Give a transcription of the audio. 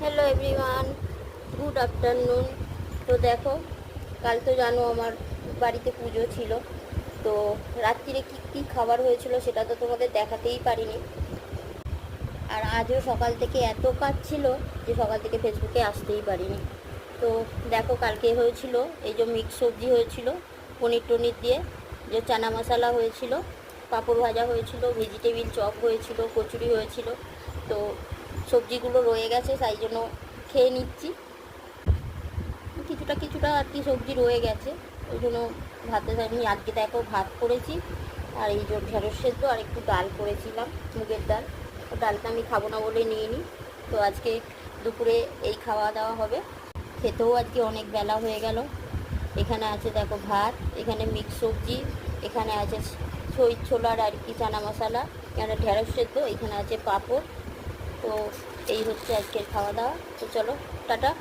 Hello everyone, good afternoon. তো দেখো, কাল তো জানো আমার বাড়িতে পুজো ছিল। তো রাত্রিরে কী কী খাবার হয়েছিল সেটা তো তোমাদের দেখাতেই পারিনি। আর আজও সকাল থেকে এত কাজ ছিল যে সকাল থেকে ফেসবুকে আসতেই পারিনি। তো দেখো, কালকে হয়েছিল এই যে মিক্স সবজি হয়েছিল পনির টনির দিয়ে, যে চানা মশলা হয়েছিল, পাঁপড় ভাজা হয়েছিল, ভেজিটেবিল চপ হয়েছিল, কচুরি হয়েছিল। তো সবজিগুলো রয়ে গেছে, তাই জন্য খেয়ে নিচ্ছি। কিছুটা কিছুটা আর কি সবজি রয়ে গেছে, ওই জন্য ভাতে আমি আজকে দেখো ভাত করেছি। আর এই যে ঢেঁড়স সেদ্ধ আর একটু ডাল করেছিলাম, মুগের ডাল। তো ডালটা আমি খাবো না বলে নিয়ে নিই। তো আজকে দুপুরে এই খাওয়া দাওয়া হবে। খেতেও আজকে অনেক বেলা হয়ে গেল। এখানে আছে দেখো ভাত, এখানে মিক্স সবজি, এখানে আছে ছই ছোলার আর কি চানা মশলা, এখানে ঢেঁড়স সেদ্ধ, এখানে আছে পাঁপড়। তো এই হচ্ছে আজকের খাওয়া দাওয়া। তো চলো, টাটা।